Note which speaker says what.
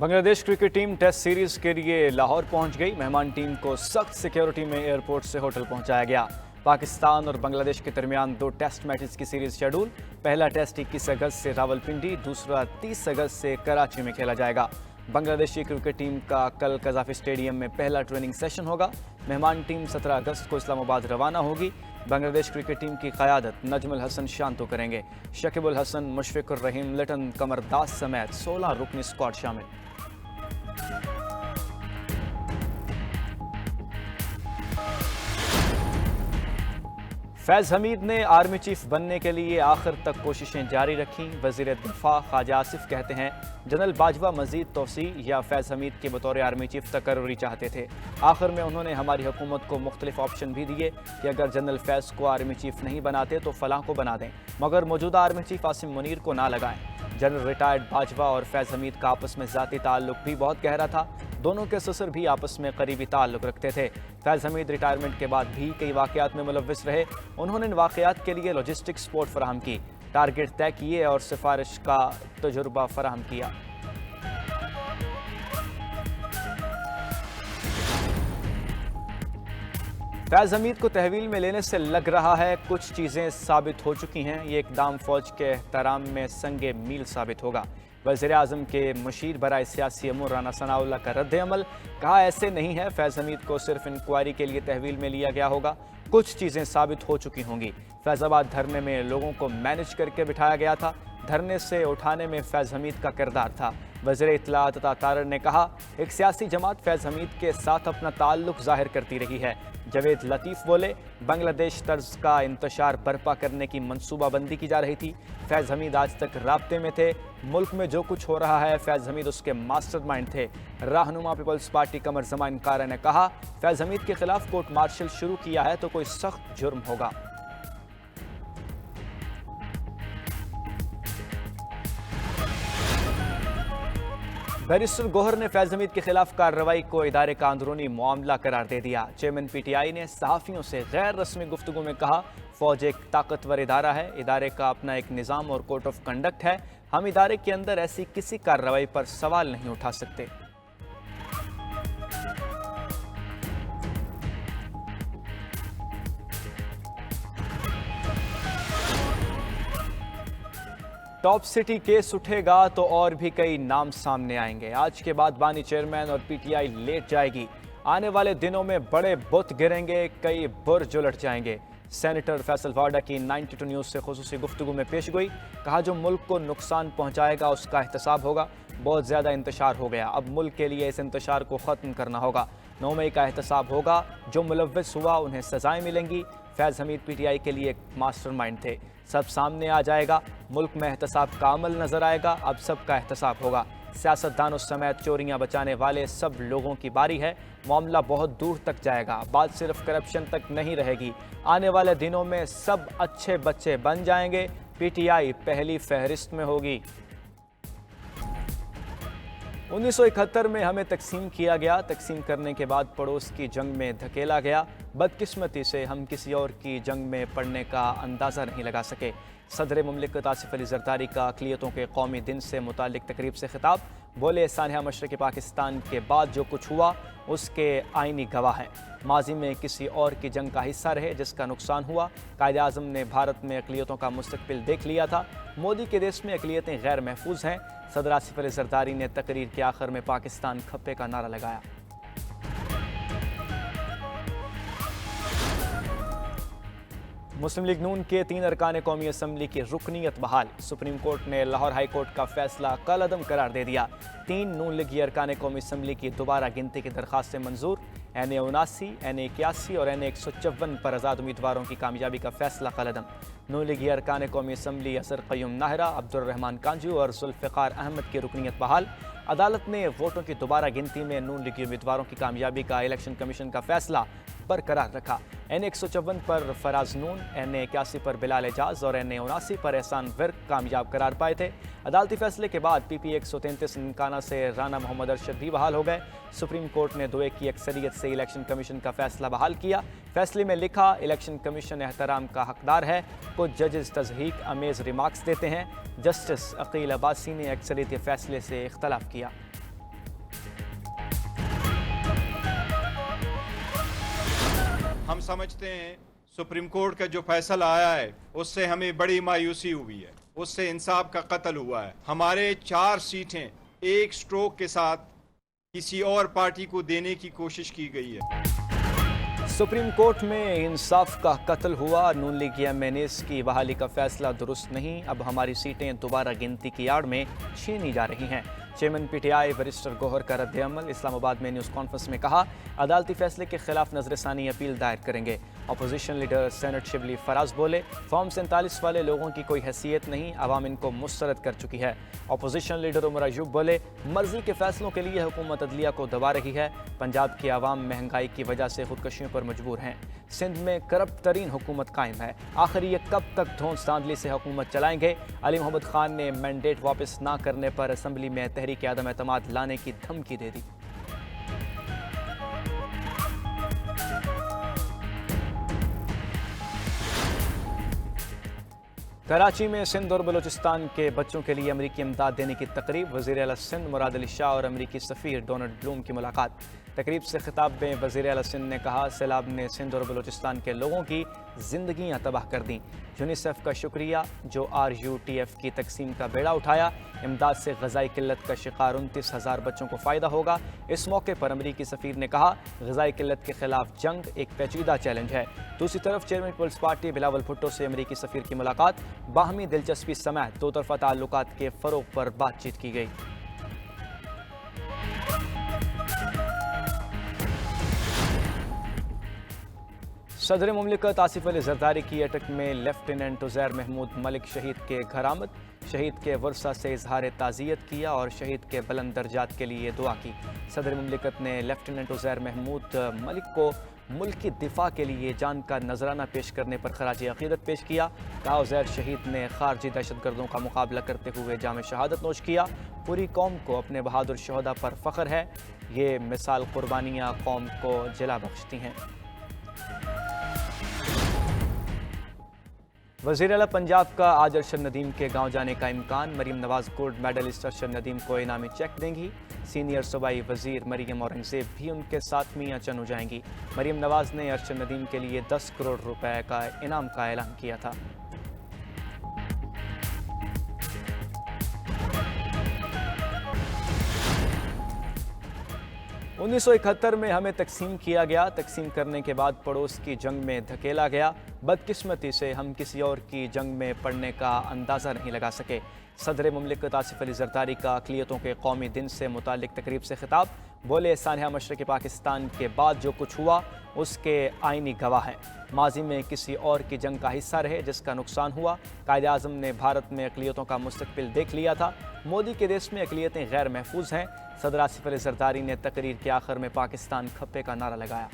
Speaker 1: Bangladesh cricket team test series के लिए लाहौर पहुंच गई। मेहमान टीम को सख्त सिक्योरिटी में एयरपोर्ट से होटल पहुंचाया गया। पाकिस्तान और बांग्लादेश के दरमियान 2 टेस्ट मैचेस की सीरीज शेड्यूल। पहला टेस्ट 21 अगस्त से रावलपिंडी, दूसरा 30 अगस्त से कराची में खेला जाएगा। बांग्लादेशी क्रिकेट टीम का कल कजाफी स्टेडियम में पहला ट्रेनिंग सेशन होगा। मेहमान टीम 17 अगस्त को इस्लामाबाद रवाना होगी। बांग्लादेश क्रिकेट टीम की क़यादत नजमुल हसन शांतो करेंगे। शकीबुल हसन, मुशफिकुर रहीम, लिटन कमरदास समेत 16 रुकनी स्क्वाड शामिल। फैज़ हमीद ने आर्मी चीफ बनने के लिए आखिर तक कोशिशें जारी रखीं। वज़ीर दिफा ख्वाजा आसिफ कहते हैं जनरल बाजवा मजीद तोसी या फैज़ हमीद के बतौर आर्मी चीफ तकर्री चाहते थे। आखिर में उन्होंने हमारी हुकूमत को मुख्तलिफ ऑप्शन भी दिए कि अगर जनरल फैज़ को आर्मी चीफ नहीं बनाते तो फलाह को बना दें, मगर मौजूदा आर्मी चीफ आसिम मुनीर को ना लगाएं। जनरल रिटायर्ड बाजवा और फैज़ हमीद का आपस में ज़ाती ताल्लुक भी बहुत गहरा था। दोनों के ससुर भी आपस में करीबी ताल्लुक रखते थे। फैज़ हमीद रिटायरमेंट के बाद भी कई वाक़यात में मुलव्विस रहे। उन्होंने इन वाक़यात के लिए लॉजिस्टिक सपोर्ट फराहम की, टारगेट तय किए और सिफारिश का तजुर्बा फराहम किया। फैज़ हमीद को तहवील में लेने से लग रहा है कुछ चीज़ें साबित हो चुकी हैं। ये इक़दाम फ़ौज के एहतराम में संगे मील साबित होगा। वज़ीर-ए-आज़म के मुशीर बराए सियासी अमूर राना सनाउल्लाह का रद्द अमल, कहा ऐसे नहीं है, फैज़ हमीद को सिर्फ इंक्वायरी के लिए तहवील में लिया गया होगा। कुछ चीज़ें साबित हो चुकी होंगी। फैज़ाबाद धरने में लोगों को मैनेज करके बिठाया गया था। धरने से उठाने में फैज़ हमीद का किरदार था। वज़ीर इत्तलाआत अता तारर ने कहा एक सियासी जमात फैज़ हमीद के साथ अपना ताल्लुक ज़ाहिर करती रही है। जवेद लतीफ़ बोले बांग्लादेश तर्ज का इंतशार बर्पा करने की मनसूबाबंदी की जा रही थी। फैज़ हमीद आज तक राब्ते में थे। मुल्क में जो कुछ हो रहा है फैज़ हमीद उसके मास्टरमाइंड थे। रहनुमा पीपल्स पार्टी कमर ज़मान कार ने कहा फैज़ हमीद के खिलाफ कोर्ट मार्शल शुरू किया है तो कोई सख्त जुर्म होगा। बैरिस्टर गोहर ने फैज़ हमीद के खिलाफ कार्रवाई को इदारे का अंदरूनी मामला करार दे दिया। चेयरमैन PTI ने सहाफ़ियों से गैर रस्मी गुफ्तगू में कहा फ़ौज एक ताकतवर इदारा है, इदारे का अपना एक निज़ाम और कोड ऑफ कंडक्ट है। हम इदारे के अंदर ऐसी किसी कार्रवाई पर सवाल नहीं उठा सकते। टॉप सिटी केस उठेगा तो और भी कई नाम सामने आएंगे। आज के बाद बानी चेयरमैन और PTI लेट जाएगी। आने वाले दिनों में बड़े बुत गिरेंगे, कई बुर्ज उलट जाएंगे। सेनेटर फैसल वाडा की 92 न्यूज़ से खुसूसी गुफ्तगू में पेश गोई, कहा जो मुल्क को नुकसान पहुंचाएगा उसका एहतसाब होगा। बहुत ज़्यादा इंतशार हो गया, अब मुल्क के लिए इस इंतशार को ख़त्म करना होगा। 9 मई का एहतसाब होगा, जो मुलव्विस हुआ उन्हें सज़ाएँ मिलेंगी। फैज़ हमीद PTI के लिए एक मास्टरमाइंड थे, सब सामने आ जाएगा। मुल्क में एहतसाब का अमल नजर आएगा, अब सबका एहतसाब होगा। सियासतदानों समेत चोरियां बचाने वाले सब लोगों की बारी है। मामला बहुत दूर तक जाएगा, बात सिर्फ करप्शन तक नहीं रहेगी। आने वाले दिनों में सब अच्छे बच्चे बन जाएंगे। PTI पहली फहरिस्त में होगी। 1971 में हमें तकसीम किया गया, तकसीम करने के बाद पड़ोस की जंग में धकेला गया। बदकिस्मती से हम किसी और की जंग में पड़ने का अंदाज़ा नहीं लगा सके। सदर मुमलिकत आसिफ अली जरदारी का अक़लियतों के कौमी दिन से मुतालिक तकरीब से खिताब, बोले सानिया मशरक़ी पाकिस्तान के बाद जो कुछ हुआ उसके आइनी गवाह हैं। माजी में किसी और की जंग का हिस्सा रहे जिसका नुकसान हुआ। कायदे आज़म ने भारत में अक़लियतों का मुस्तक़बिल देख लिया था। मोदी के देश में अक़लियतें गैर महफूज हैं। सदर आसिफ अली जरदारी ने तकरीर के आखिर में पाकिस्तान खप्पे का नारा लगाया। मुस्लिम लीग नून के 3 अरकान कौमी असम्बली की रुकनीत बहाल। सुप्रीम कोर्ट ने लाहौर हाई कोर्ट का फैसला कलअदम करार दे दिया। 3 नून लीगी अरकान कौमी असम्बली की दोबारा गिनती की दरख्वास्तें मंजूर। NA 79, NA 81 और NA 154 पर आज़ाद उम्मीदवारों की कामयाबी का फैसला कलअदम। नून लीगी अरकान कौमी असम्बली असर क़य्यूम नाहरा, अब्दुर्रहमान कांजू और जुल्फ़िकार अहमद की रुकनीत बहाल। अदालत ने वोटों की दोबारा गिनती में नून लीगी उम्मीदवारों की कामयाबी का इलेक्शन कमीशन का फैसला बरकरार रखा। NA 154 पर फराज नून, NA 81 पर बिलाल एजाज और NA 79 पर एहसान विर्क कामयाब करार पाए थे। अदालती फैसले के बाद PP 133 ननकाना से राना मोहम्मद अरशद भी बहाल हो गए। सुप्रीम कोर्ट ने 2-1 की अक्सरियत से इलेक्शन कमीशन का फैसला बहाल किया। फैसले में लिखा इलेक्शन कमीशन एहतराम का हकदार है। कुछ जजेस तज़हीक अमेज़ रिमार्क्स देते हैं। जस्टिस अकील अब्बासी ने अक्सरियत फैसले से इख्तलाफ किया।
Speaker 2: हम समझते हैं सुप्रीम कोर्ट का जो फैसला आया है उससे हमें बड़ी मायूसी हुई है, उससे इंसाफ का कत्ल हुआ है। हमारे 4 सीटें एक स्ट्रोक के साथ किसी और पार्टी को देने की कोशिश की गई है।
Speaker 1: सुप्रीम कोर्ट में इंसाफ का कत्ल हुआ। नून लीग एमएनएस की बहाली का फैसला दुरुस्त नहीं। अब हमारी सीटें दोबारा गिनती की आड़ में छीनी जा रही हैं। चेयरमैन पीटीआई बैरिस्टर गौहर का रद्द-ए-अमल। इस्लामाबाद में न्यूज़ कॉन्फ्रेंस में कहा, अदालती फैसले के खिलाफ नजरसानी अपील दायर करेंगे। Opposition leader senate Shibli Faraz बोले, फॉर्म 47 वाले लोगों की कोई हैसियत नहीं, अवाम इनको मुस्तरद कर चुकी है। अपोजिशन लीडर उमर अयूब बोले, मर्जी के फैसलों के लिए हुकूमत अदलिया को दबा रही है। पंजाब की आवाम महंगाई की वजह से खुदकशियों पर मजबूर हैं। सिंध में करप्ट तरीन हुकूमत कायम है। आखिर ये कब तक धौंस धांधली से हुकूमत चलाएंगे? अली मोहम्मद खान ने मैंडेट वापस ना करने पर असम्बली में तहरीक आदम एतमाद लाने की धमकी दे दी। कराची में सिंध और बलूचिस्तान के बच्चों के लिए अमरीकी इमदाद देने की तकरीब। वज़ीर आला सिंध मुराद अली शाह और अमरीकी सफ़ीर डोनाल्ड ब्लूम की मुलाकात। तकरीब से खिताब में वज़ीर आला सिंध ने कहा, सैलाब ने सिंध और बलूचिस्तान के लोगों की जिंदगियां तबाह कर दी। यूनिसेफ का शुक्रिया जो RUTF की तकसीम का बेड़ा उठाया। इमदाद से ग़ज़ाई किल्लत का शिकार 29,000 बच्चों को फ़ायदा होगा। इस मौके पर अमरीकी सफ़ीर ने कहा, ग़ज़ाई किल्लत के खिलाफ जंग एक पेचीदा चैलेंज है। दूसरी तरफ चेयरमैन पीपल्स पार्टी बिलावल भुट्टो से अमरीकी सफ़ीर की मुलाकात। बाहमी दिलचस्पी समेत दो तरफ़ा ताल्लुकात के फ़रोग़ पर बातचीत की गई। सदर मुमलिकत आसिफ अली जरदारी की अटक में लेफ्टिनेंट उज़ैर महमूद मलिक शहीद के घर आमद। शहीद के वर्सा से इजहार ताज़ियत किया और शहीद के बुलंद दर्जात के लिए दुआ की। सदर मुमलिकत ने लेफ्टिनेंट उज़ैर महमूद मलिक को मुल्क की दिफा के लिए जान का नजराना पेश करने पर खराज अकीदत पेश किया। कहा, उज़ैर शहीद ने खारजी दहशतगर्दों का मुकाबला करते हुए जाम शहादत नोश किया। पूरी कौम को अपने बहादुर शहदा पर फ़ख्र है। ये मिसाल कुर्बानियाँ कौम को जिला बख्शती हैं। वज़ीर आला पंजाब का आज अरशद नदीम के गांव जाने का इम्कान। मरीम नवाज गोल्ड मेडलिस्ट अरशद नदीम को इनामी चेक देंगी। सीनियर सूबाई वज़ीर मरीम औरंगज़ेब भी उनके साथ मियां चनू जाएंगी। मरीम नवाज ने अरशद नदीम के लिए 10 करोड़ रुपए का इनाम का ऐलान किया था। उन्नीस 1971 में हमें तकसीम किया गया। तकसीम करने के बाद पड़ोस की जंग में धकेला गया। बदकिस्मती से हम किसी और की जंग में पड़ने का अंदाज़ा नहीं लगा सके। सदर मुमलिकत आसिफ अली जरदारी का अक़लियतों के कौमी दिन से मुतालिक तकरीब से खिताब। बोले, सानिया मशरक़ी पाकिस्तान के बाद जो कुछ हुआ उसके आइनी गवाह हैं। माजी में किसी और की जंग का हिस्सा रहे जिसका नुकसान हुआ। कायदे आज़म ने भारत में अक़लियतों का मुस्तक़बिल देख लिया था। मोदी के देश में अक़लियतें गैर महफूज हैं। सदर आसिफ अली जरदारी ने तकरीर के आखिर में पाकिस्तान खप्पे का नारा लगाया।